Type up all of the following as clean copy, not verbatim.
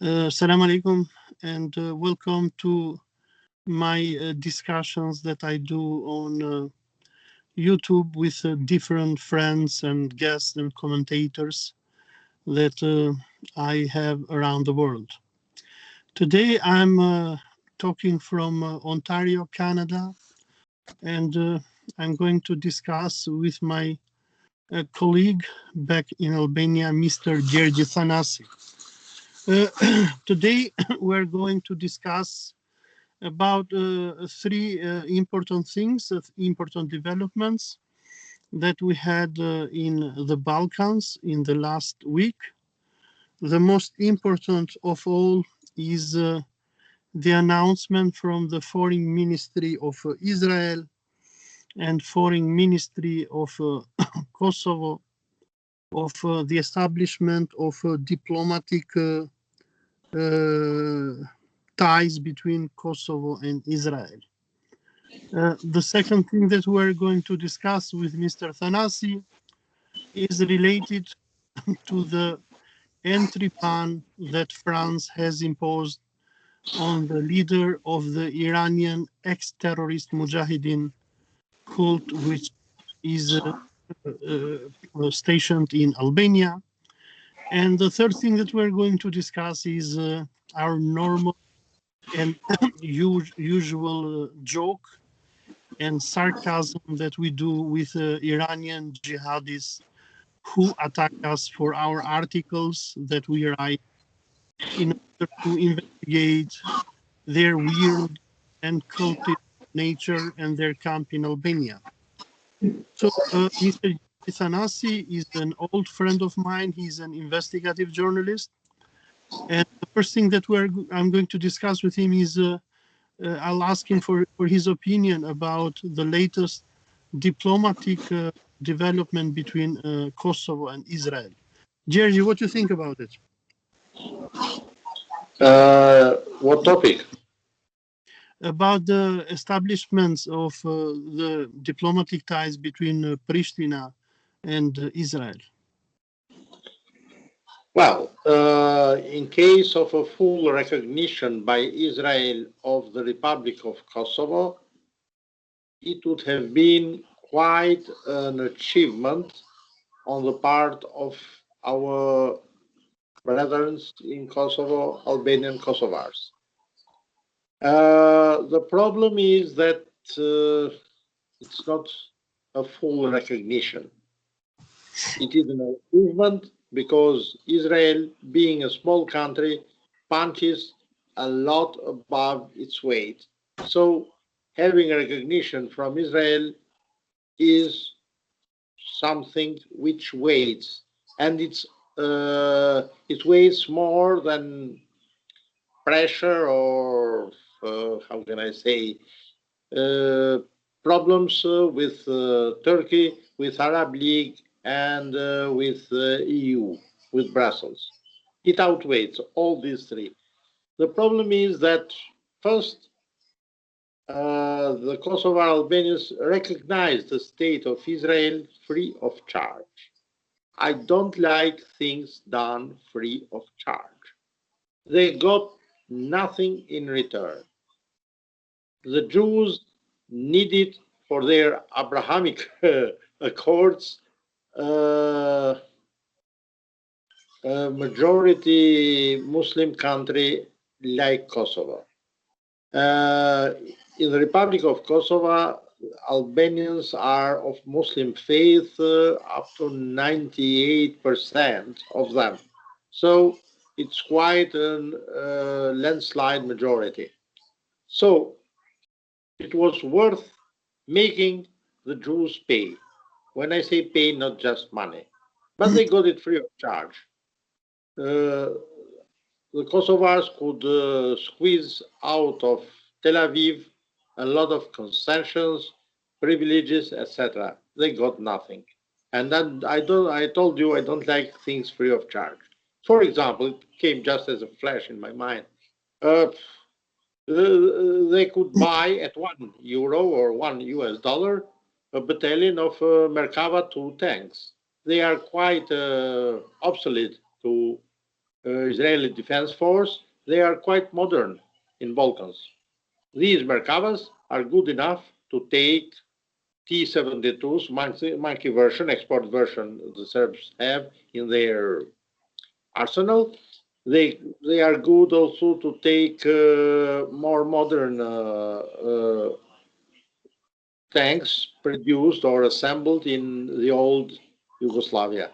Assalamu alaikum and welcome to my discussions that I do on YouTube with different friends and guests and commentators that I have around the world. Today I'm talking from Ontario, Canada, and I'm going to discuss with my colleague back in Albania, Mr. Gjergji Thanasi. Today we're going to discuss about three important things, important developments that we had in the Balkans in the last week. The most important of all is the announcement from the Foreign Ministry of Israel and Foreign Ministry of Kosovo of the establishment of diplomatic ties between Kosovo and Israel. The second thing that we're going to discuss with Mr. Thanasi is related to the entry ban that France has imposed on the leader of the Iranian ex-terrorist Mujahideen cult, which is stationed in Albania. And the third thing that we're going to discuss is our normal and usual joke and sarcasm that we do with Iranian jihadists who attack us for our articles that we write in order to investigate their weird and cultic nature and their camp in Albania. So Mr. Thanasi is an old friend of mine. He's an investigative journalist. And the first thing that I'm going to discuss with him is I'll ask him for his opinion about the latest diplomatic development between Kosovo and Israel. Gjergji, what do you think about it? What topic? About the establishments of the diplomatic ties between Prishtina and Israel. Well, in case of a full recognition by Israel of the Republic of Kosovo, it would have been quite an achievement on the part of our brethren in Kosovo, Albanian Kosovars. The problem is that it's not a full recognition. It is an achievement because Israel, being a small country, punches a lot above its weight. So having recognition from Israel is something which weighs, and it weighs more than pressure or how can I say problems with Turkey, with Arab League, and with EU, with Brussels. It outweighs all these three. The problem is that first, the Kosovo Albanians recognize the state of Israel free of charge. I don't like things done free of charge. They got nothing in return. The Jews needed for their Abrahamic accords a majority Muslim country like Kosovo. In the Republic of Kosovo, Albanians are of Muslim faith, up to 98% of them. So it's quite a landslide majority. So it was worth making the Jews pay. When I say pay, not just money, but they got it free of charge. The Kosovars could squeeze out of Tel Aviv a lot of concessions, privileges, etc. They got nothing. And then I told you I don't like things free of charge. For example, it came just as a flash in my mind. They could buy at €1 or $1 a battalion of Merkava 2 tanks. They are quite obsolete to Israeli Defense Force, they are quite modern in Balkans. These Merkavas are good enough to take T-72s, monkey version, export version the Serbs have in their arsenal. They are good also to take more modern tanks produced or assembled in the old Yugoslavia,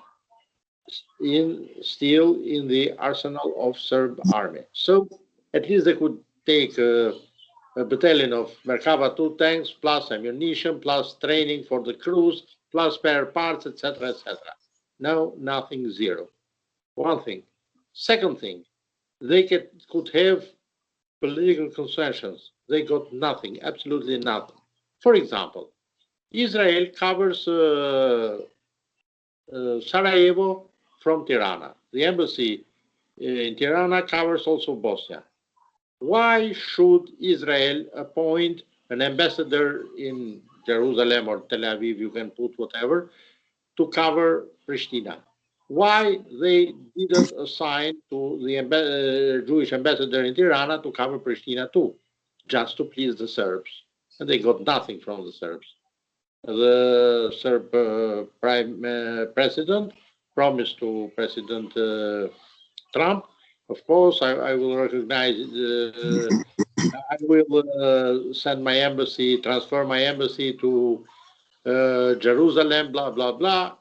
still in the arsenal of Serb army. So at least they could take a battalion of Merkava 2 tanks, plus ammunition, plus training for the crews, plus spare parts, etc., etc. No, nothing, zero. One thing. Second thing, they could have political concessions. They got nothing, absolutely nothing. For example, Israel covers Sarajevo from Tirana. The embassy in Tirana covers also Bosnia. Why should Israel appoint an ambassador in Jerusalem or Tel Aviv, you can put whatever, to cover Prishtina? Why they didn't assign to the Jewish ambassador in Tirana to cover Prishtina too, just to please the Serbs? And they got nothing from the Serbs. The Serb president promised to President Trump, of course, I will recognize, I will send my embassy, transfer my embassy to Jerusalem, blah, blah, blah,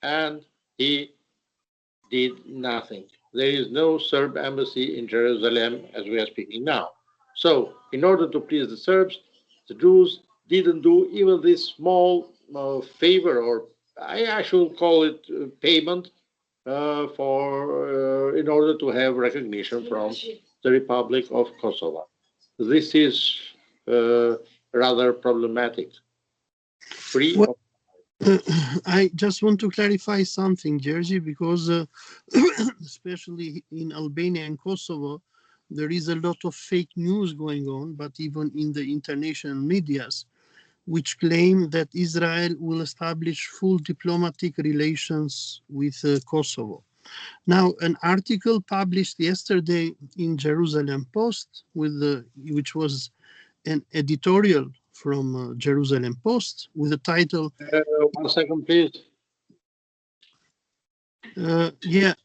and he did nothing. There is no Serb embassy in Jerusalem as we are speaking now. So, in order to please the Serbs, the Jews didn't do even this small favor, or I should call it payment, in order to have recognition from the Republic of Kosovo. This is rather problematic. Well, I just want to clarify something, Gjergji, because especially in Albania and Kosovo, there is a lot of fake news going on, but even in the international medias, which claim that Israel will establish full diplomatic relations with Kosovo. Now, an article published yesterday in Jerusalem Post, which was an editorial from Jerusalem Post with the title. 1 second, please. Yeah.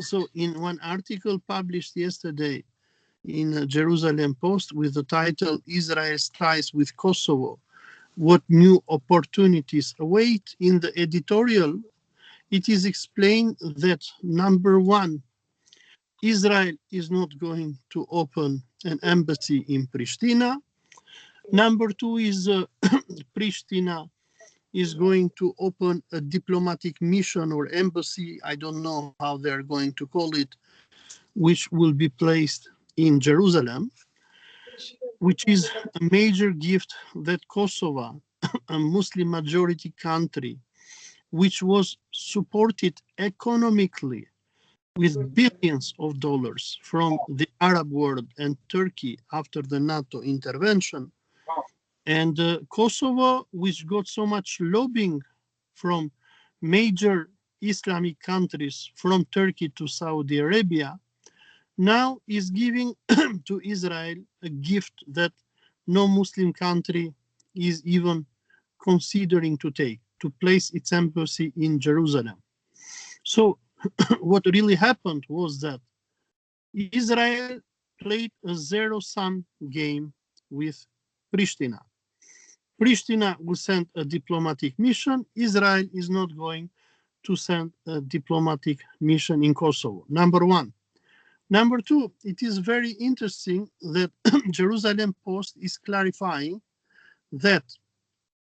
So, in one article published yesterday in Jerusalem Post with the title "Israel's Ties with Kosovo: What New Opportunities Await?" in the editorial, it is explained that number one, Israel is not going to open an embassy in Prishtina. Number two is Prishtina is going to open a diplomatic mission or embassy, I don't know how they're going to call it, which will be placed in Jerusalem, which is a major gift that Kosovo, a Muslim majority country, which was supported economically with billions of dollars from the Arab world and Turkey after the NATO intervention. And Kosovo, which got so much lobbying from major Islamic countries, from Turkey to Saudi Arabia, now is giving to Israel a gift that no Muslim country is even considering to take, to place its embassy in Jerusalem. So what really happened was that Israel played a zero-sum game with Prishtina. Prishtina will send a diplomatic mission. Israel is not going to send a diplomatic mission in Kosovo. Number one. Number two, it is very interesting that Jerusalem Post is clarifying that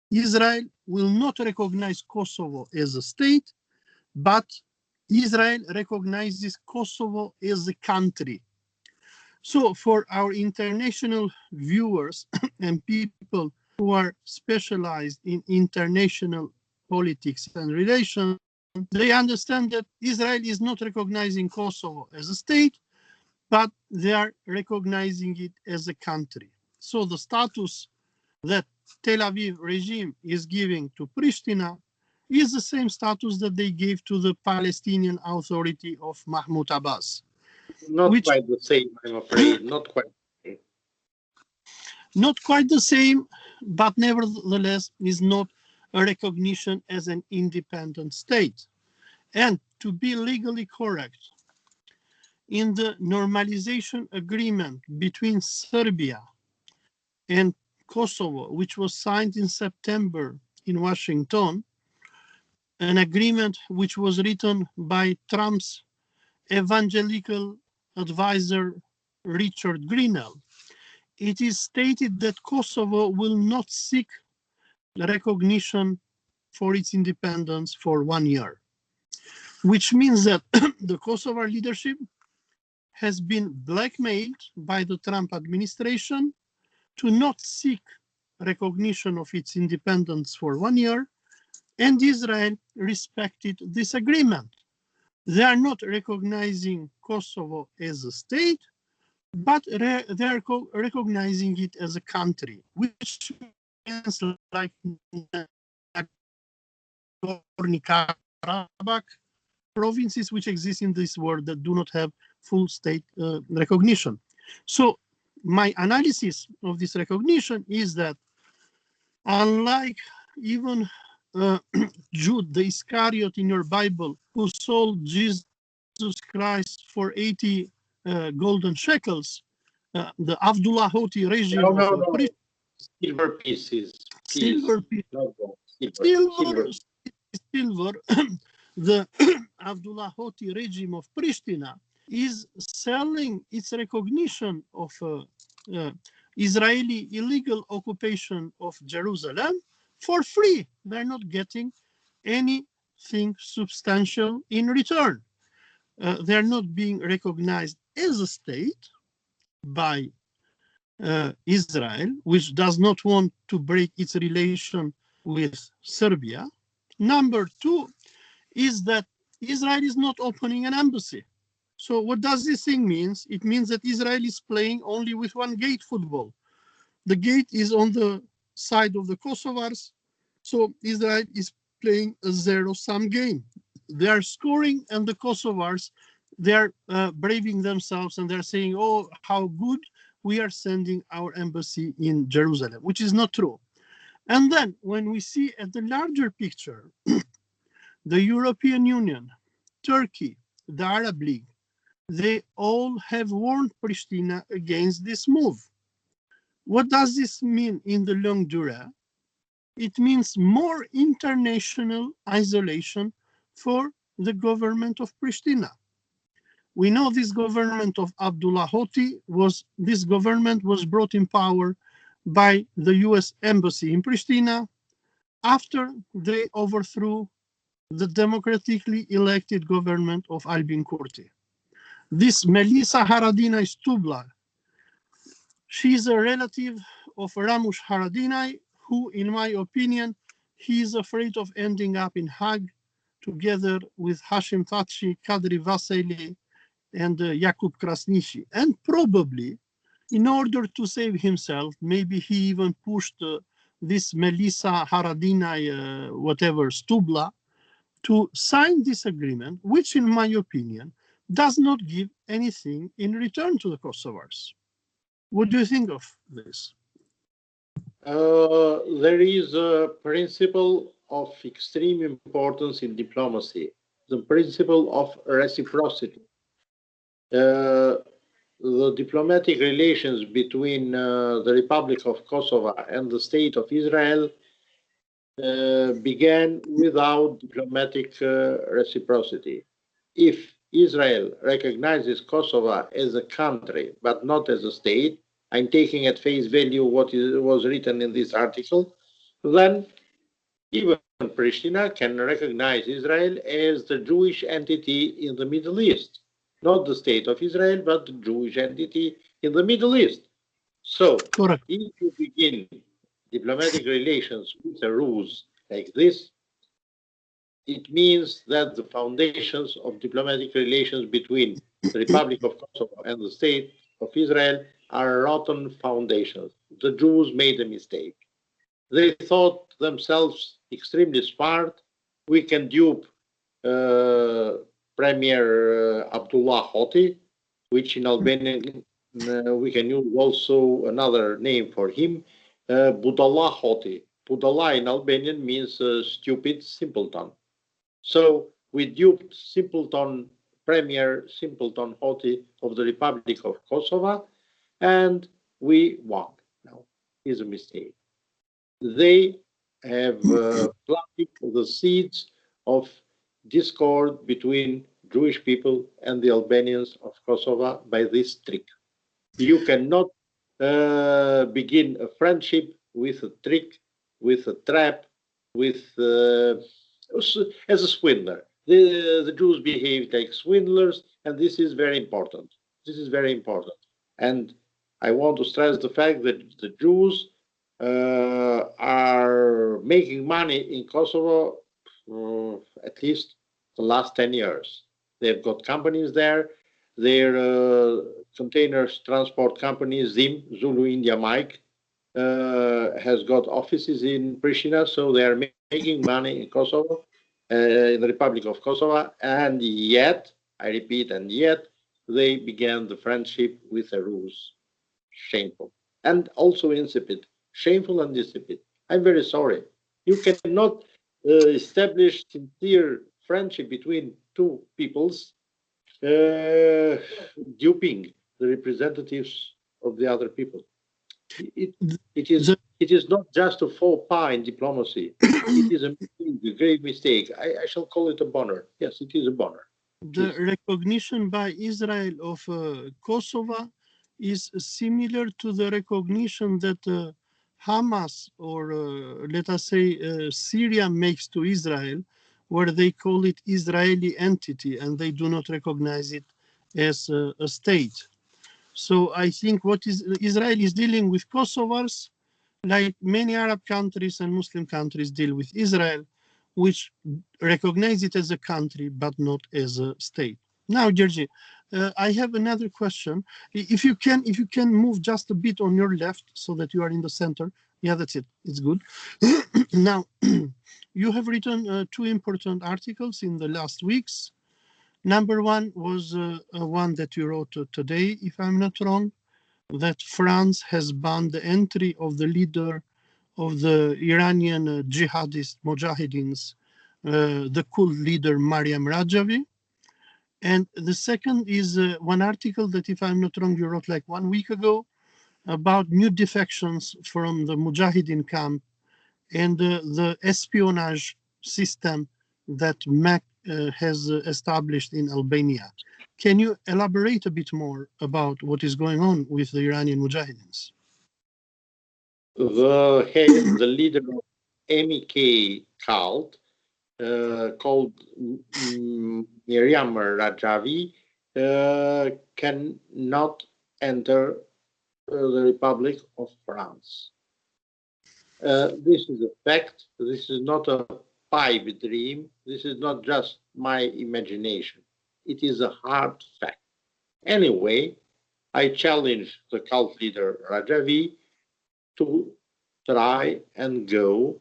Israel will not recognize Kosovo as a state, but Israel recognizes Kosovo as a country. So for our international viewers and people who are specialized in international politics and relations, they understand that Israel is not recognizing Kosovo as a state, but they are recognizing it as a country. So the status that Tel Aviv regime is giving to Prishtina is the same status that they gave to the Palestinian Authority of Mahmoud Abbas. Not which quite the same, I'm afraid. Not quite. not quite the same, but nevertheless is not a recognition as an independent state. And to be legally correct, in the normalization agreement between Serbia and Kosovo, which was signed in September in Washington, an agreement which was written by Trump's evangelical advisor Richard Greenell, it is stated that Kosovo will not seek recognition for its independence for 1 year, which means that the Kosovar leadership has been blackmailed by the Trump administration to not seek recognition of its independence for 1 year, and Israel respected this agreement. They are not recognizing Kosovo as a state, but they are recognizing it as a country, which means like Nagorno-Karabakh provinces which exist in this world that do not have full state recognition. So my analysis of this recognition is that unlike even Jude the Iscariot in your Bible, who sold Jesus Christ for 80 golden shekels, the Avdullah Hoti regime No, of no, no. Silver pieces. silver, No, no. silver, Silver. silver, the Avdullah Hoti regime of Prishtina is selling its recognition of Israeli illegal occupation of Jerusalem for free. They're not getting anything substantial in return. They're not being recognized as a state by Israel, which does not want to break its relation with Serbia. Number two is that Israel is not opening an embassy. So what does this thing mean? It means that Israel is playing only with one gate football. The gate is on the side of the Kosovars, so Israel is playing a zero-sum game. They are scoring, and the Kosovars, they are braving themselves, and they're saying, oh, how good we are sending our embassy in Jerusalem, which is not true. And then when we see at the larger picture, the European Union, Turkey, the Arab League, they all have warned Pristina against this move. What does this mean in the long durée? It means more international isolation for the government of Pristina. We know this government of Abdullah Hoti this government was brought in power by the US embassy in Pristina after they overthrew the democratically elected government of Albin Kurti. This Melissa Haradinaj Stubla, she's a relative of Ramush Haradinaj, who, in my opinion, he is afraid of ending up in Hague together with Hashim Tatshi, Kadri Vasily, and Jakub Krasniqi. And probably, in order to save himself, maybe he even pushed this Melissa Haradinaj, whatever, Stubla, to sign this agreement, which, in my opinion, does not give anything in return to the Kosovars. What do you think of this? There is a principle of extreme importance in diplomacy, the principle of reciprocity. The diplomatic relations between the Republic of Kosovo and the State of Israel began without diplomatic reciprocity. If Israel recognizes Kosovo as a country but not as a state, I'm taking at face value what was written in this article, then even Prishtina can recognize Israel as the Jewish entity in the Middle East, not the State of Israel, but the Jewish entity in the Middle East. So, Correct. if you begin diplomatic relations with a ruse like this, it means that the foundations of diplomatic relations between the Republic of Kosovo and the State of Israel are rotten foundations. The Jews made a mistake. They thought themselves extremely smart. We can dupe Premier Abdullah Hoti. which in Albanian we can use also another name for him, Budallah Hoti. Budallah in Albanian means stupid simpleton. So we duped simpleton, Premier Simpleton Hoti of the Republic of Kosovo, and we won. Now, here's a mistake. They have planted the seeds of discord between Jewish people and the Albanians of Kosovo by this trick. You cannot begin a friendship with a trick, with a trap, with as a swindler. The Jews behave like swindlers, and this is very important. This is very important. And I want to stress the fact that the Jews are making money in Kosovo at least the last 10 years. They've got companies there. Their containers transport company, ZIM, Zulu India Mike, has got offices in Prishtina, so they are making money in Kosovo, in the Republic of Kosovo, and yet, I repeat, and yet, they began the friendship with a ruse. Shameful. And also insipid. Shameful and insipid. I'm very sorry. You cannot establish sincere friendship between two peoples duping the representatives of the other people. It is not just a faux pas in diplomacy. It is a grave mistake. I shall call it a bonner. Yes, it is a bonner. The recognition by Israel of Kosovo is similar to the recognition that Hamas or let us say Syria makes to Israel, where they call it Israeli entity and they do not recognize it as a state. So I think what is Israel is dealing with Kosovars, like many Arab countries and Muslim countries deal with Israel, which recognize it as a country but not as a state. Now, Gjergji, I have another question. If you can move just a bit on your left so that you are in the center. Yeah, that's it. It's good. Now, you have written two important articles in the last weeks. Number one was one that you wrote today, if I'm not wrong, that France has banned the entry of the leader of the Iranian jihadist Mojahideens, the cult leader Maryam Rajavi. And the second is one article that, if I'm not wrong, you wrote like 1 week ago about new defections from the Mujahideen camp and the espionage system that MAC has established in Albania. Can you elaborate a bit more about what is going on with the Iranian Mujahideens? The leader of MEK cult, called Maryam Rajavi, cannot enter the Republic of France. This is a fact. This is not a pipe dream. This is not just my imagination. It is a hard fact. Anyway, I challenge the cult leader Rajavi to try and go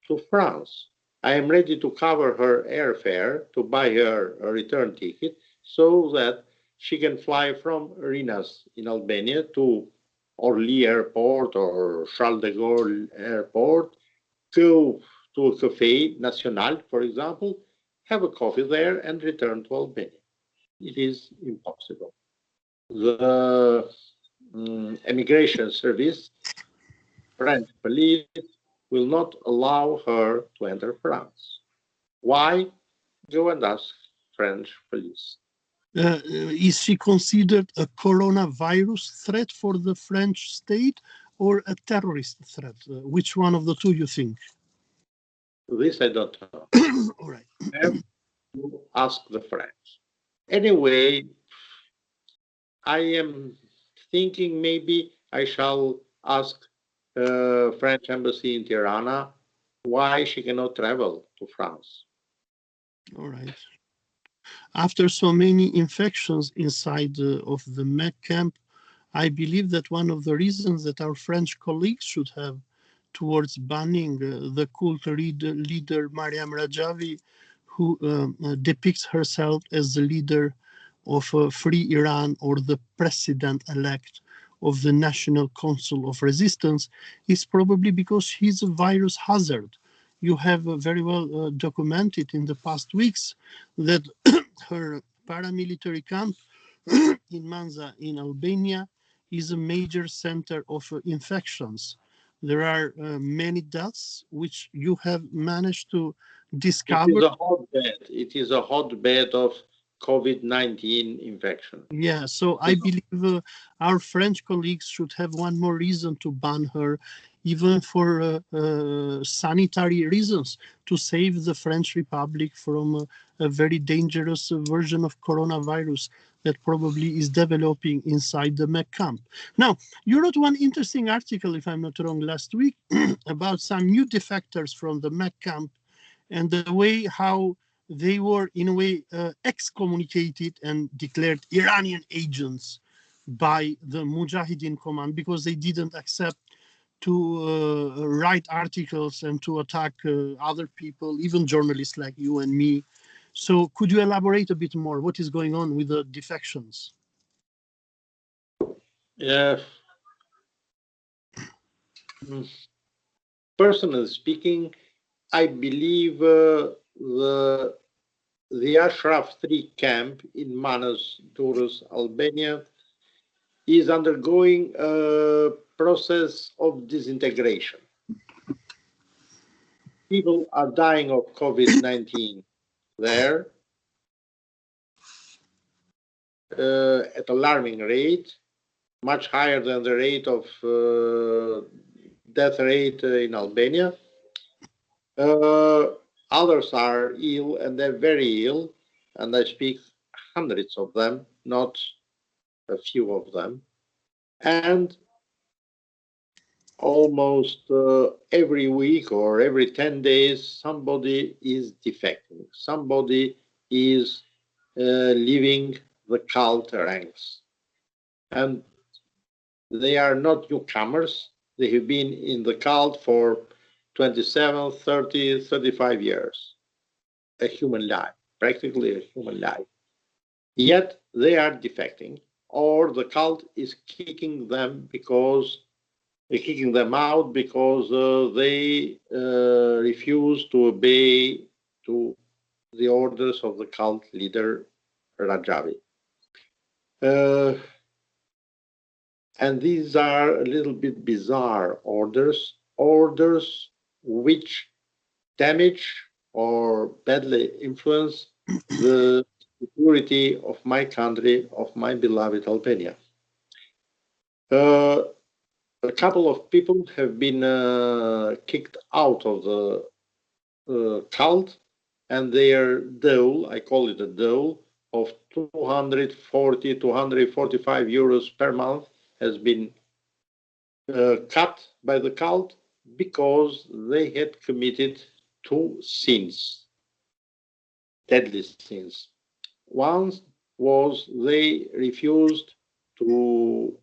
to France. I am ready to cover her airfare, to buy her a return ticket, so that she can fly from Rinas in Albania to Orly Airport or Charles de Gaulle Airport, go to a Café National, for example, have a coffee there and return to Albania. It is impossible. The immigration service, French police, will not allow her to enter France. Why? Go and ask French police. Is she considered a coronavirus threat for the French state or a terrorist threat? Which one of the two you think? This I don't know. All right. I have to ask the French. Anyway, I am thinking maybe I shall ask French embassy in Tirana why she cannot travel to France. All right. After so many infections inside of the MEC camp, I believe that one of the reasons that our French colleagues should have towards banning the cult leader Maryam Rajavi, who depicts herself as the leader of Free Iran or the president-elect of the National Council of Resistance is probably because he's a virus hazard. You have very well documented in the past weeks that her paramilitary camp in Manza in Albania is a major center of infections. There are many deaths which you have managed to It is discover. a hotbed. It is a hotbed of COVID-19 infection. Yeah, so I believe our French colleagues should have one more reason to ban her, even for sanitary reasons, to save the French Republic from a very dangerous version of coronavirus that probably is developing inside the Mech camp. Now, you wrote one interesting article, if I'm not wrong, last week about some new defectors from the Mech camp and the way how they were in a way excommunicated and declared Iranian agents by the Mujahideen command because they didn't accept to write articles and to attack other people, even journalists like you and me. So could you elaborate a bit more? What is going on with the defections? Yeah. Personally speaking, I believe the Ashraf 3 camp in Manas, Durrës, Albania, is undergoing a process of disintegration. People are dying of COVID-19 there at alarming rate, much higher than the rate of death rate in Albania. Others are ill, and they're very ill, and I speak hundreds of them, not a few of them. And almost every week or every 10 days, somebody is defecting. Somebody is leaving the cult ranks. And they are not newcomers. They have been in the cult for 27, 30, 35 years. A human life, practically a human life. Yet they are defecting, or the cult is kicking them out because they refuse to obey to the orders of the cult leader Rajavi. And these are a little bit bizarre orders which damage or badly influence the security of my country, of my beloved Albania. A couple of people have been kicked out of the cult, and their dole, I call it a dole, of 240, 245 euros per month has been cut by the cult because they had committed two sins, deadly sins. One was they refused to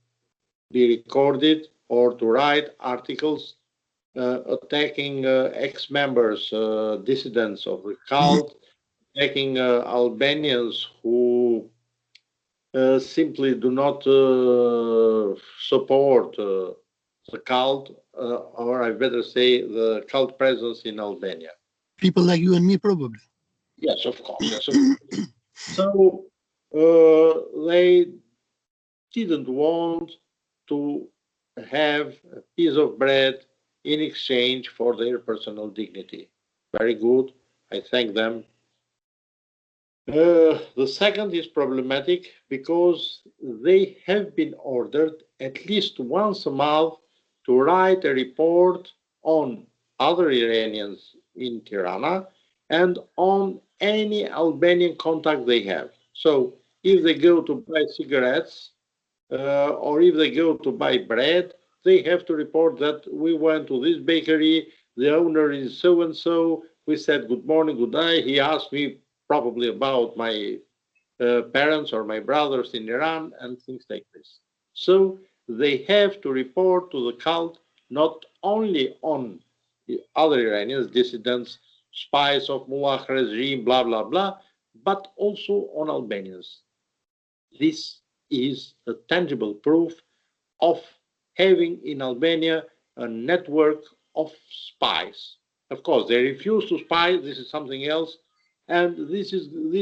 be recorded or to write articles attacking ex-members, dissidents of the cult, attacking Albanians who simply do not support the cult, or I better say the cult presence in Albania. People like you and me, probably. Yes, of course. Yes, of course. So they didn't want to have a piece of bread in exchange for their personal dignity. Very good. I thank them. The second is problematic because they have been ordered at least once a month to write a report on other Iranians in Tirana and on any Albanian contact they have. So if they go to buy cigarettes or if they go to buy bread, they have to report that we went to this bakery, the owner is so and so, we said good morning, good day. He asked me probably about my parents or my brothers in Iran and things like this. So they have to report to the cult not only on the other Iranians, dissidents, spies of Mullah regime, blah, blah, blah, but also on Albanians. This is a tangible proof of having in Albania a network of spies. Of course, they refuse to spy. This is something else, and this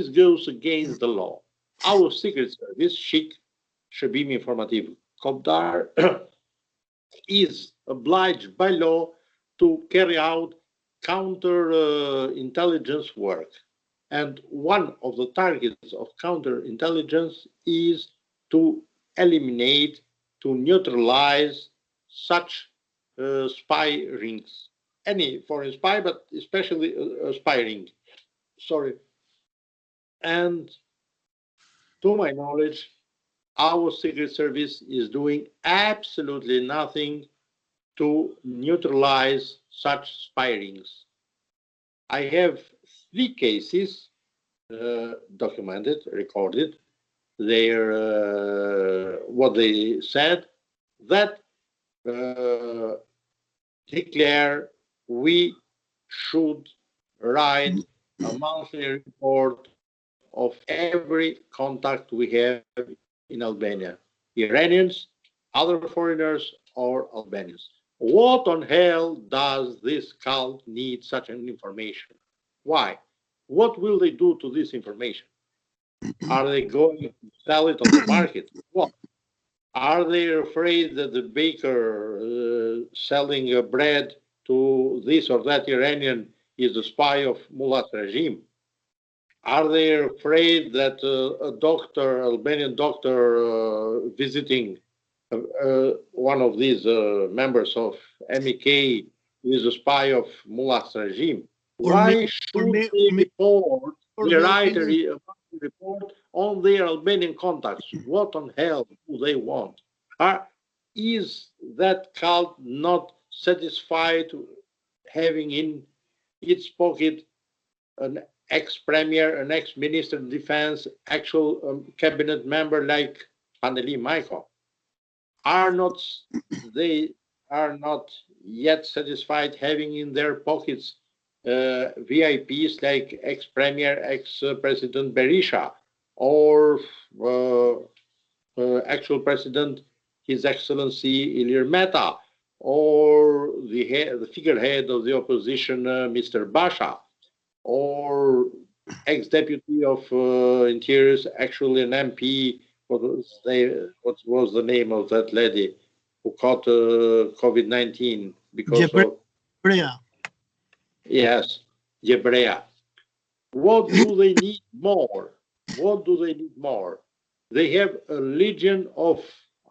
goes against the law. Our secret service, SHIK, Shebim Informativ Kopdar, is obliged by law to carry out counter-intelligence work. And one of the targets of counterintelligence is to eliminate, to neutralize such spy rings. Any foreign spy, but especially a spy ring. Sorry. And to my knowledge, our Secret Service is doing absolutely nothing to neutralize such spy rings. I have 3 cases documented, recorded. What they said that declare we should write a monthly report of every contact we have in Albania, Iranians, other foreigners, or Albanians. What on hell does this cult need such an information? Why? What will they do to this information? Are they going to sell it on the market? What? Are they afraid that the baker selling bread to this or that Iranian is a spy of Mullah's regime? Are they afraid that a doctor, Albanian doctor, visiting one of these members of MEK is a spy of Mullah's regime? Why should they report, they write a report on their Albanian contacts? What on hell do they want? Is that cult not satisfied having in its pocket an ex-premier, an ex-minister of defense, actual cabinet member like Paneli Michael? They are not yet satisfied having in their pockets VIPs like ex-premier, ex-president Berisha, or actual president, His Excellency Ilir Meta, or the figurehead of the opposition, Mr. Basha, or ex-deputy of Interiors, actually an MP. What was the name of that lady who caught COVID-19 because of... Yes, Jebrea. What do they need more? What do they need more? They have a legion of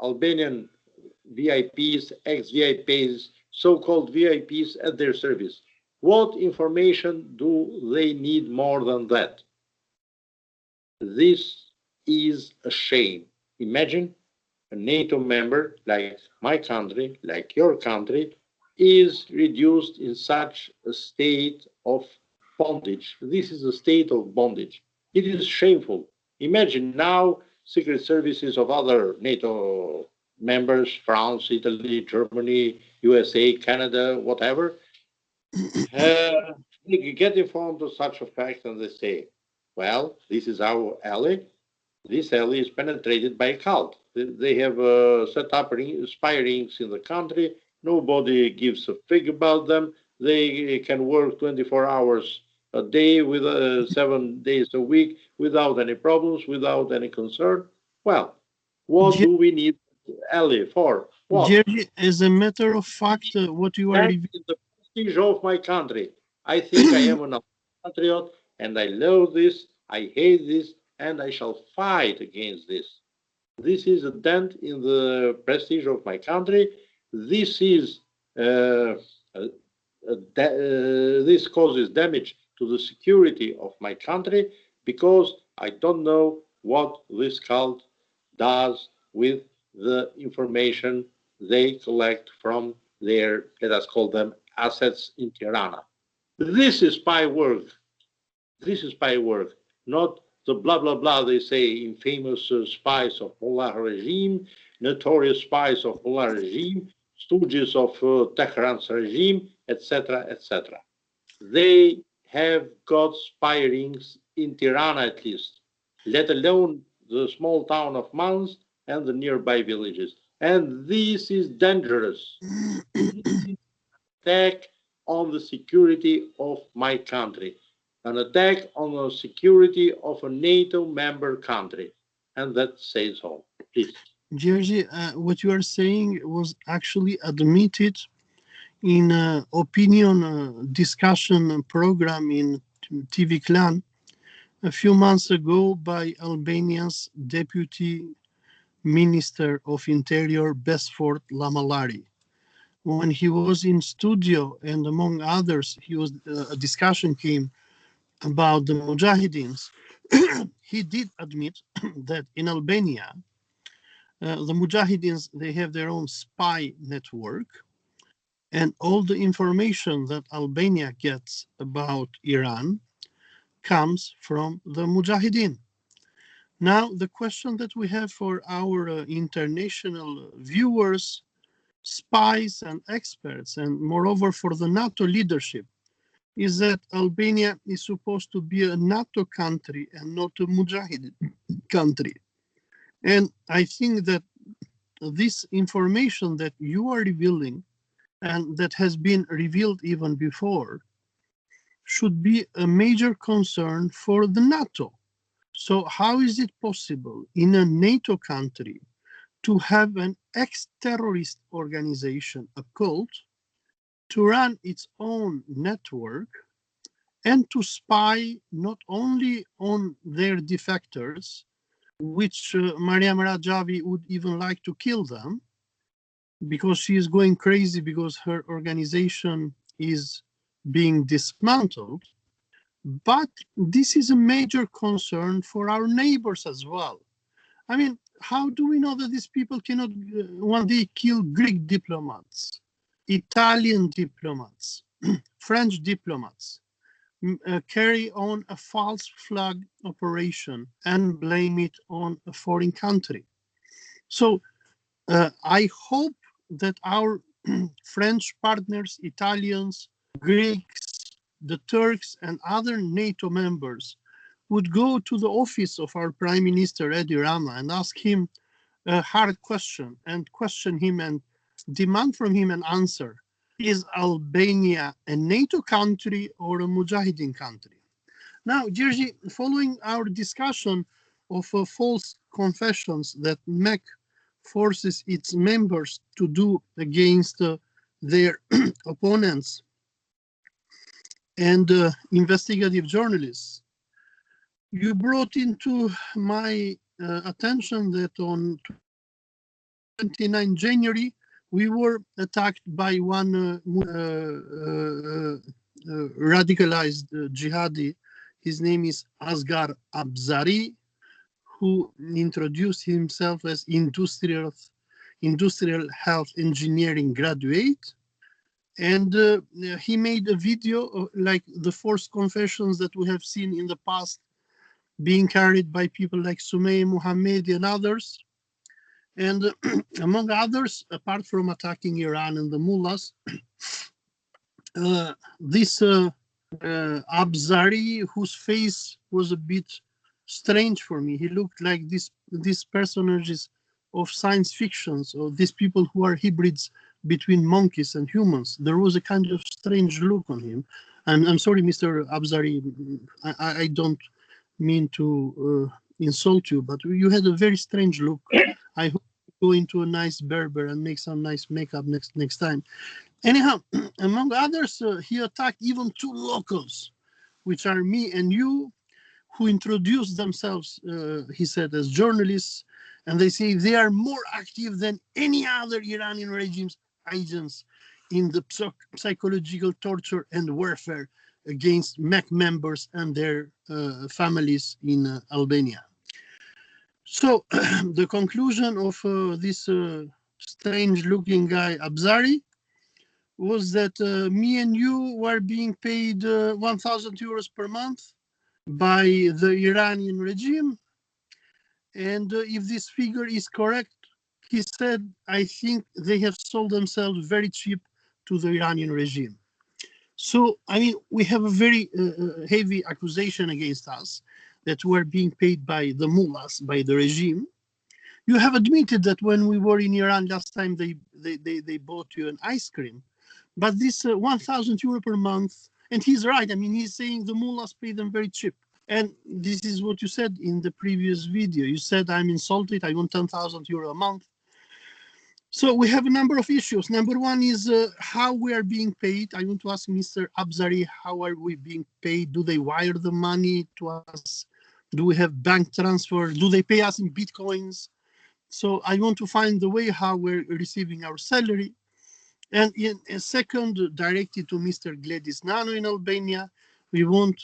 Albanian VIPs, ex-VIPs, so-called VIPs at their service. What information do they need more than that? This is a shame. Imagine a NATO member like my country, like your country, is reduced in such a state of bondage. This is a state of bondage. It is shameful. Imagine now secret services of other NATO members, France, Italy, Germany, USA, Canada, whatever, they get informed of such a fact and they say, well, this is our ally. This ally is penetrated by a cult. They have set up spy rings in the country. Nobody gives a fig about them. They can work 24 hours a day with 7 days a week without any problems, without any concern. Well, what do we need ally for? What? Gjergji, as a matter of fact, what you are... That is the prestige of my country. I think I am an patriot, and I love this, I hate this, and I shall fight against this. This is a dent in the prestige of my country. This is this causes damage to the security of my country because I don't know what this cult does with the information they collect from their, let us call them, assets in Tirana. This is spy work. This is spy work, not the blah, blah, blah they say, infamous spies of Mullah regime, notorious spies of Mullah regime, stooges of Tehran's regime, etc., etc. They have got spy rings in Tirana at least, let alone the small town of Mans and the nearby villages. And this is dangerous. Attack on the security of my country, an attack on the security of a NATO member country. And that says all. Please. Gjergji, what you are saying was actually admitted in an opinion discussion program in TV Clan a few months ago by Albania's Deputy Minister of Interior Besford Lamalari. When he was in studio, and among others, a discussion came about the Mujahideens. He did admit that in Albania, the Mujahideens, they have their own spy network, and all the information that Albania gets about Iran comes from the Mujahideen. Now, the question that we have for our international viewers, spies and experts, and moreover for the NATO leadership, is that Albania is supposed to be a NATO country and not a Mujahideen country. And I think that this information that you are revealing and that has been revealed even before should be a major concern for the NATO. So how is it possible in a NATO country to have an ex-terrorist organization, a cult, to run its own network and to spy not only on their defectors, which Maryam Rajavi would even like to kill them, because she is going crazy because her organization is being dismantled. But this is a major concern for our neighbors as well. I mean, how do we know that these people cannot one day kill Greek diplomats, Italian diplomats, French diplomats, carry on a false flag operation and blame it on a foreign country? So I hope that our French partners, Italians, Greeks, the Turks, and other NATO members would go to the office of our Prime Minister Edi Rama and ask him a hard question and question him and demand from him an answer. Is Albania a NATO country or a Mujahideen country? Now, Gjergji, following our discussion of false confessions that MEC forces its members to do against their opponents and investigative journalists, you brought into my attention that on 29 January, we were attacked by one radicalized jihadi. His name is Asghar Abzari, who introduced himself as industrial health engineering graduate. And he made a video like the forced confessions that we have seen in the past being carried by people like Sumey Mohammedi and others. And among others, apart from attacking Iran and the mullahs, this Abzari, whose face was a bit strange for me, he looked like these personages of science fictions, or these people who are hybrids between monkeys and humans. There was a kind of strange look on him. And I'm sorry, Mr. Abzari, I don't mean to insult you, but you had a very strange look. I hope you go into a nice barber and make some nice makeup next time. Anyhow, among others, he attacked even two locals, which are me and you, who introduced themselves, he said, as journalists, and they say they are more active than any other Iranian regime's agents in the psychological torture and warfare against MEC members and their families in Albania. So the conclusion of this strange-looking guy, Abzari, was that me and you were being paid 1,000 euros per month by the Iranian regime. And if this figure is correct, he said, I think they have sold themselves very cheap to the Iranian regime. So, I mean, we have a very heavy accusation against us that were being paid by the mullahs, by the regime. You have admitted that when we were in Iran last time, they bought you an ice cream. But this 1,000 euro per month, and he's right. I mean, he's saying the mullahs pay them very cheap. And this is what you said in the previous video. You said, I'm insulted. I want 10,000 euro a month. So we have a number of issues. Number one is how we are being paid. I want to ask Mr. Abzari, how are we being paid? Do they wire the money to us? Do we have bank transfer? Do they pay us in Bitcoins? So I want to find the way how we're receiving our salary. And in a second, directed to Mr. Gledis Nano in Albania, we want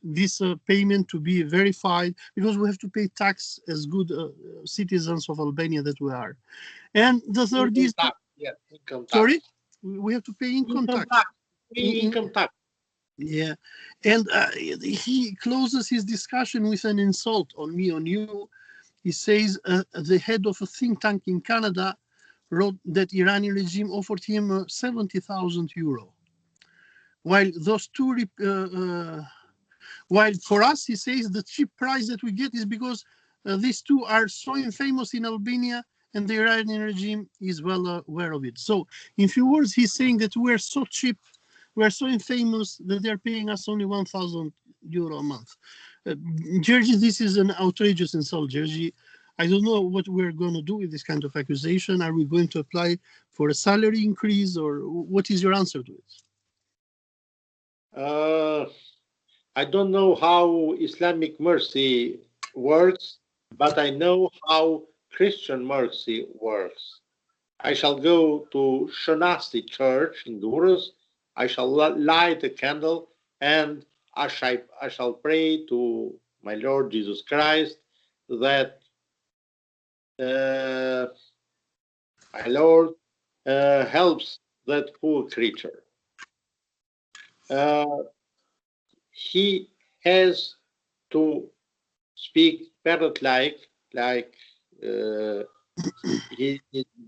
this payment to be verified because we have to pay tax as good citizens of Albania that we are. And the third is, yes, income tax. Sorry, we have to pay income tax. Income tax. Yeah, and he closes his discussion with an insult on me, on you. He says the head of a think tank in Canada wrote that Iranian regime offered him 70,000 euro. While those two, while for us, he says the cheap price that we get is because these two are so infamous in Albania and the Iranian regime is well aware of it. So in few words, he's saying that we're so cheap, we're so infamous that they're paying us only 1,000 euro a month. Gjergji, this is an outrageous insult, Gjergji. I don't know what we're going to do with this kind of accusation. Are we going to apply for a salary increase, or what is your answer to it? I don't know how Islamic mercy works, but I know how Christian mercy works. I shall go to Thanasi Church in Durrës. I shall light a candle and I shall pray to my Lord Jesus Christ that my Lord helps that poor creature. He has to speak parrot-like, like his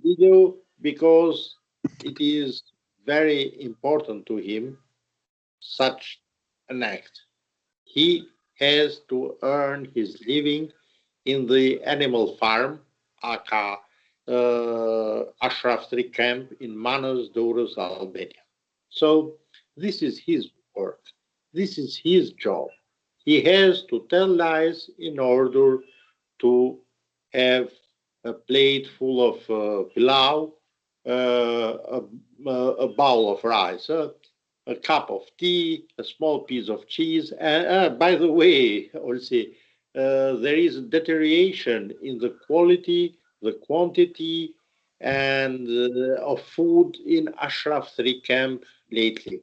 video, because it is very important to him, such an act. He has to earn his living in the animal farm, aka Ashraf 3 camp in Manos, Durrës, Albania. So this is his work. This is his job. He has to tell lies in order to have a plate full of pilau, a bowl of rice, a cup of tea, a small piece of cheese. And by the way, Olsi, there is a deterioration in the quality, the quantity, and of food in Ashraf 3 camp lately.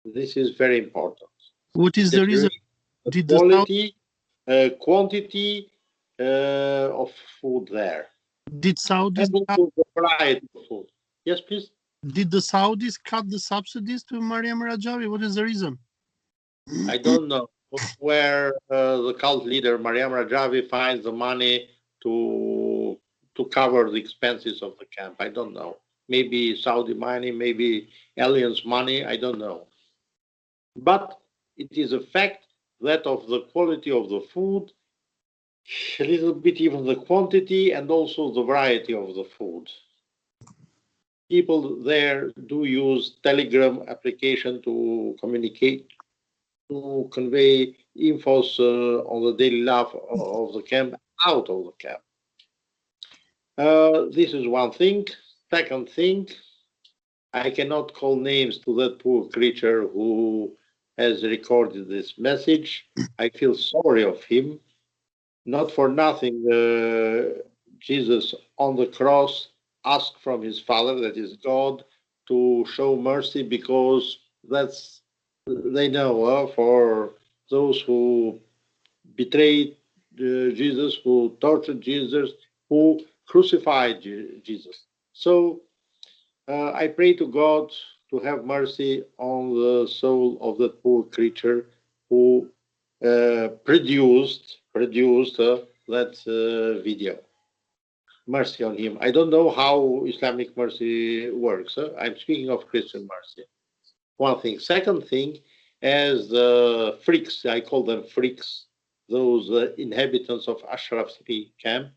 This is very important. What is the reason? Did the quality, quantity of food there. Did Saudis cut the variety of food? Yes, please. Did the Saudis cut the subsidies to Maryam Rajavi? What is the reason? I don't know where the cult leader Maryam Rajavi finds the money to cover the expenses of the camp. I don't know. Maybe Saudi money, maybe aliens' money. I don't know. But it is a fact that of the quality of the food, a little bit even the quantity and also the variety of the food. People there do use Telegram application to communicate, to convey infos on the daily life of the camp, out of the camp. This is one thing. Second thing, I cannot call names to that poor creature who has recorded this message. I feel sorry of him. Not for nothing, Jesus on the cross asked from his Father, that is God, to show mercy, because that's, they know, for those who betrayed Jesus, who tortured Jesus, who crucified Jesus. So I pray to God to have mercy on the soul of that poor creature who produced that video. Mercy on him. I don't know how Islamic mercy works. I'm speaking of Christian mercy. One thing. Second thing, as the freaks, I call them freaks, those inhabitants of Ashraf city camp,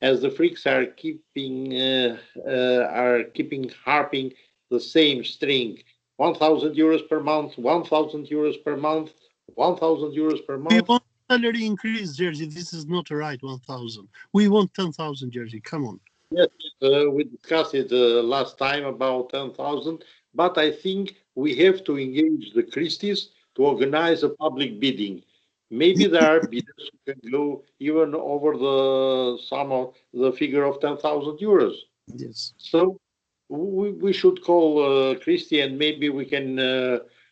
as the freaks are keeping harping the same string. 1,000 euros per month, 1,000 euros per month, 1,000 euros per We month. want salary increase, Gjergji. This is not right, 1,000. We want 10,000, Gjergji. Come on. Yes, we discussed it last time about 10,000, but I think we have to engage the Christies to organize a public bidding. Maybe there are bidders who can go even over the sum of the figure of 10,000 euros. Yes. So we should call Christie and maybe we can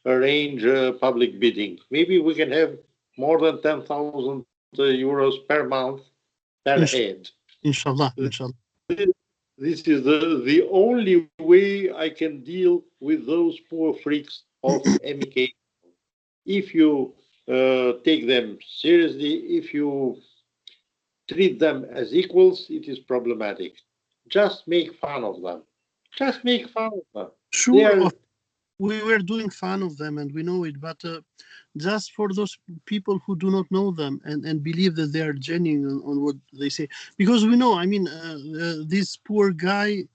arrange public bidding. Maybe we can have more than 10,000 euros per month per Insh- head. Inshallah, inshallah. This is the only way I can deal with those poor freaks of MEK. If you take them seriously, if you treat them as equals, it is problematic. Just make fun of them. Just make fun of them. They Sure, are we were doing fun of them and we know it, but just for those people who do not know them and believe that they are genuine on what they say, because we know, I mean, this poor guy,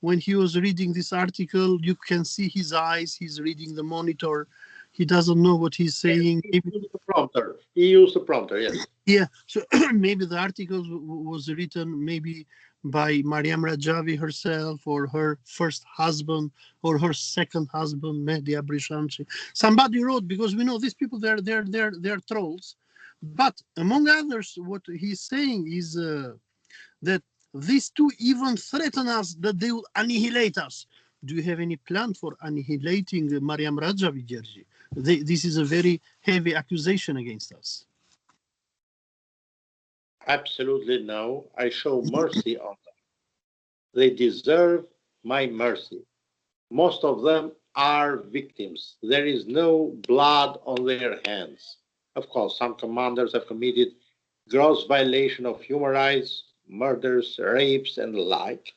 when he was reading this article, you can see his eyes, he's reading the monitor, he doesn't know what he's yes, saying. he used the prompter. He used the prompter, yes. Yeah, so maybe the article was written maybe by Maryam Rajavi herself or her first husband or her second husband, Mehdi Abrishamchi. Somebody wrote, because we know these people, they're trolls. But among others, what he's saying is that these two even threaten us that they will annihilate us. Do you have any plan for annihilating Maryam Rajavi, Gjergji? This is a very heavy accusation against us. Absolutely no. I show mercy on them. They deserve my mercy. Most of them are victims. There is no blood on their hands. Of course, some commanders have committed gross violation of human rights, murders, rapes, and the like.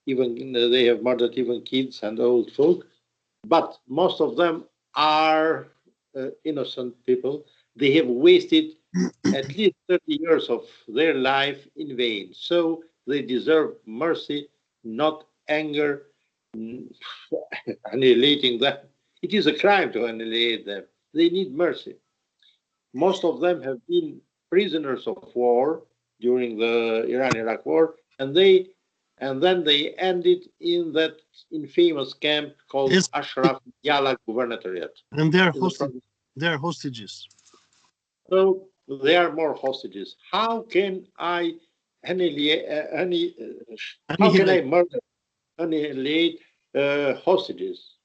Even they have murdered even kids and old folk. But most of them are innocent people. They have wasted at least 30 years of their life in vain. So they deserve mercy, not anger, annihilating them. It is a crime to annihilate them. They need mercy. Most of them have been prisoners of war during the Iran-Iraq war, and then they ended in that infamous camp called Yes, Ashraf Yala Gubernatoriate and they are in the hostage. province. They are hostages. So there are more hostages. How can I annihilate? How can I Annihilate. murder, annihilate hostages?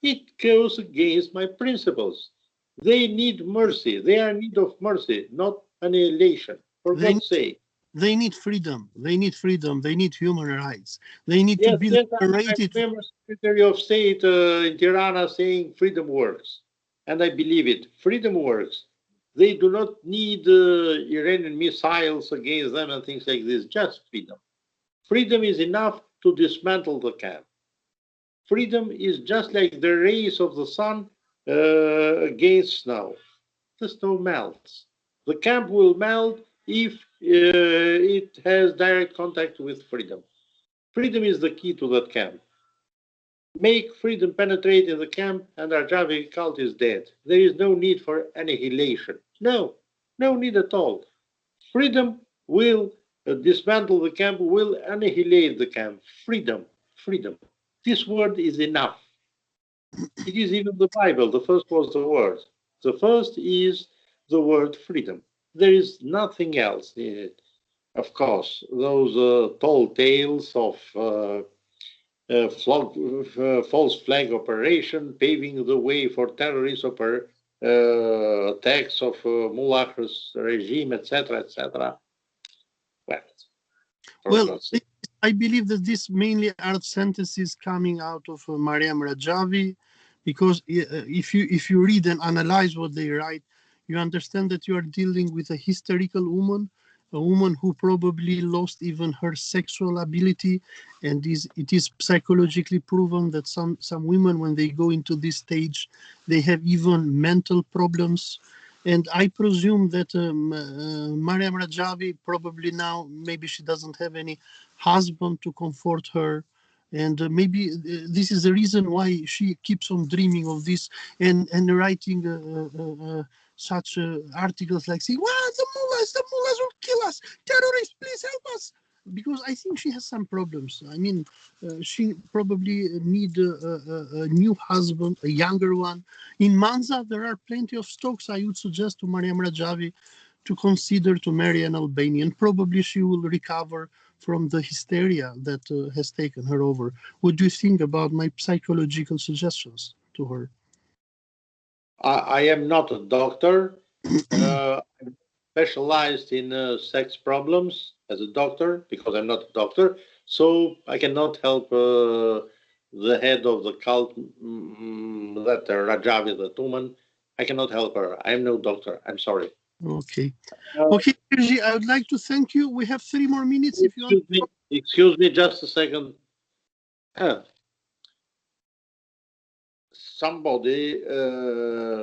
It goes against my principles. They need mercy. They are in need of mercy, not annihilation. For They God's sake. they need freedom. They need freedom. They need human rights. They need to Yes, be yes, I liberated. remember Secretary of State in Tirana saying freedom works. And I believe it. Freedom works. They do not need Iranian missiles against them and things like this. Just freedom. Freedom is enough to dismantle the camp. Freedom is just like the rays of the sun against snow. The snow melts. The camp will melt if it has direct contact with freedom. Freedom is the key to that camp. Make freedom penetrate in the camp, and our Rajavi cult is dead. There is no need for annihilation. No, no need at all. Freedom will dismantle the camp, will annihilate the camp. Freedom, freedom. This word is enough. It is even the Bible. The first was the word. The first is the word freedom. There is nothing else in it. Of course, those tall tales of false flag operation, paving the way for terrorist attacks of Mullah's regime, etc., etc. Well, for Well, God's sake. I believe that this mainly are sentences coming out of Maryam Rajavi, because if you read and analyze what they write, you understand that you are dealing with a hysterical woman, a woman who probably lost even her sexual ability, and it is psychologically proven that some women, when they go into this stage, they have even mental problems. And I presume that Maryam Rajavi probably now, maybe she doesn't have any husband to comfort her, and maybe this is the reason why she keeps on dreaming of this, and writing such articles like saying, "Wow, the mullahs will kill us, terrorists, please help us." Because I think she has some problems. I mean, she probably need a new husband, a younger one. In Manza, there are plenty of stocks. I would suggest to Maryam Rajavi to consider to marry an Albanian. Probably she will recover from the hysteria that has taken her over. What do you think about my psychological suggestions to her? I am not a doctor. I'm specialized in sex problems as a doctor because I'm not a doctor. So I cannot help the head of the cult, that Rajavi, the woman. I cannot help her. I am no doctor. I'm sorry. Okay. Uh, Okay, Gjergji, I would like to thank you. We have 3 more minutes if you want. excuse me just a second. Uh, Somebody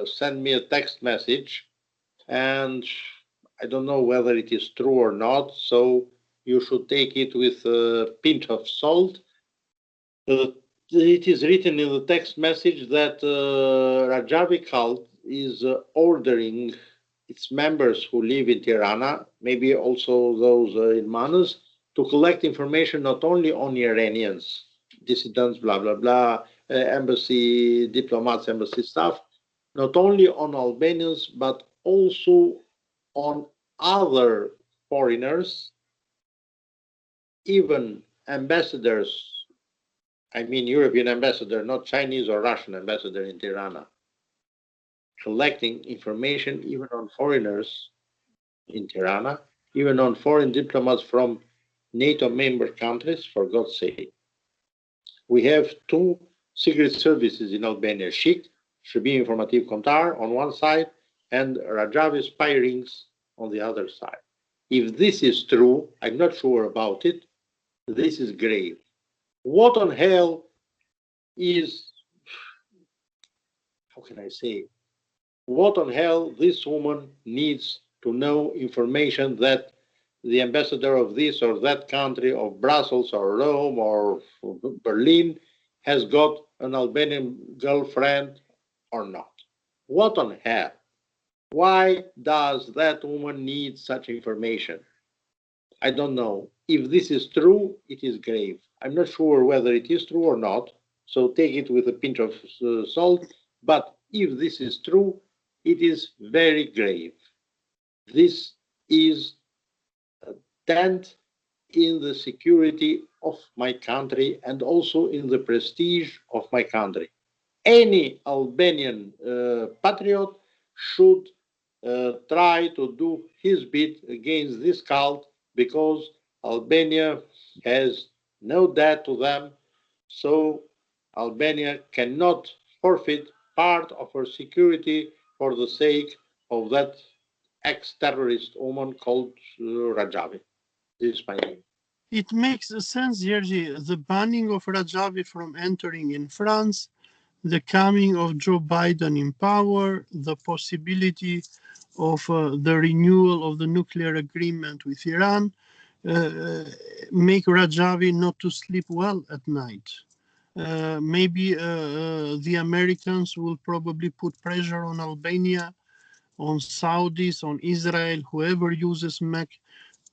sent me a text message, and I don't know whether it is true or not, so you should take it with a pinch of salt. Uh, it is written in the text message that Rajavi cult is ordering its members who live in Tirana, maybe also those in Manus, to collect information not only on Iranians, dissidents, blah, blah, blah, embassy, diplomats, embassy staff, not only on Albanians, but also on other foreigners, even ambassadors. I mean, European ambassador, not Chinese or Russian ambassador in Tirana, collecting information even on foreigners in Tirana, even on foreign diplomats from NATO member countries, for God's sake. We have two secret services in Albania, SHIK, Shërbimi Informativ Kombëtar, on one side, and Rajavi spy rings on the other side. If this is true, I'm not sure about it, this is grave. What on hell is, how can I say, what on hell this woman needs to know information that the ambassador of this or that country, of Brussels or Rome or Berlin, has got an Albanian girlfriend or not? What on hell? Why does that woman need such information? I don't know. If this is true, it is grave. I'm not sure whether it is true or not, so take it with a pinch of salt. But if this is true, it is very grave. This is a dent in the security of my country and also in the prestige of my country. Any Albanian patriot should try to do his bit against this cult because Albania has no debt to them, so Albania cannot forfeit part of her security for the sake of that ex-terrorist woman called Rajavi. This is my name. It makes sense, Gjergji. The banning of Rajavi from entering in France, the coming of Joe Biden in power, the possibility of the renewal of the nuclear agreement with Iran, uh, make Rajavi not to sleep well at night. Maybe the Americans will probably put pressure on Albania, on Saudis, on Israel, whoever uses MEC,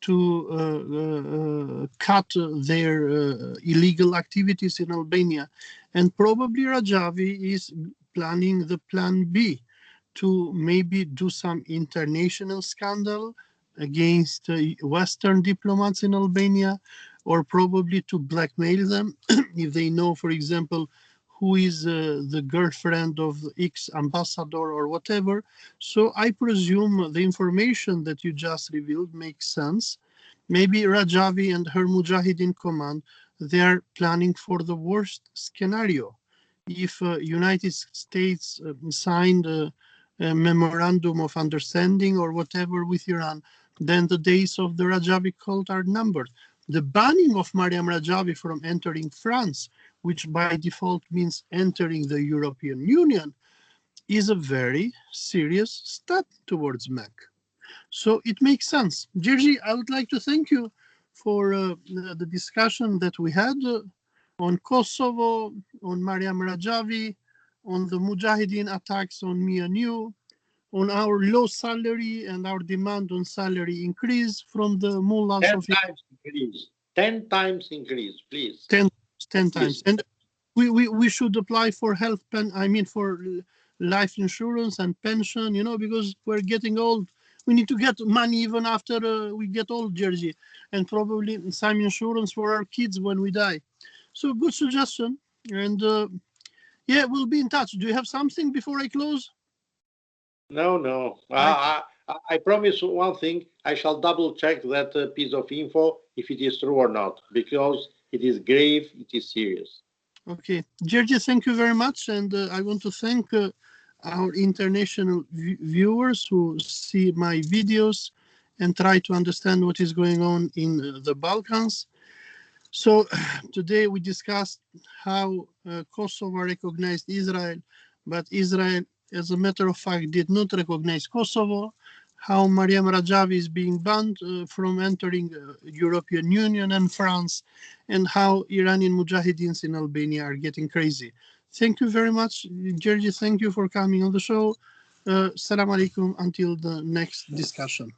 to cut their illegal activities in Albania. And probably Rajavi is planning the plan B to maybe do some international scandal against Western diplomats in Albania, or probably to blackmail them if they know, for example, who is the girlfriend of ex-ambassador or whatever. So I presume the information that you just revealed makes sense. Maybe Rajavi and her Mujahideen command, they are planning for the worst scenario. If United States signed a memorandum of understanding or whatever with Iran, then the days of the Rajavi cult are numbered. The banning of Maryam Rajavi from entering France, which by default means entering the European Union, is a very serious step towards MEC. So it makes sense. Gjergji, I would like to thank you for the discussion that we had on Kosovo, on Maryam Rajavi, on the Mujahideen attacks on me and you, on our low salary and our demand on salary increase from the mullahs 10 of times increase. 10 times increase, please. 10, 10 Please. times. And we should apply for health for life insurance and pension, because we're getting old. We need to get money even after we get old, Gjergji, and probably some insurance for our kids when we die. So good suggestion. And yeah, we'll be in touch. Do you have something before I close? No. I promise one thing. I shall double check that piece of info if it is true or not, because it is grave, it is serious. Okay. Gjergji, thank you very much. And I want to thank our international viewers who see my videos and try to understand what is going on in the Balkans. So today we discussed how Kosovo recognized Israel, but Israel, as a matter of fact, did not recognize Kosovo, how Maryam Rajavi is being banned from entering European Union and France, and how Iranian Mujahideens in Albania are getting crazy. Thank you very much, Gjergji. Thank you for coming on the show. Salam alaikum until the next discussion.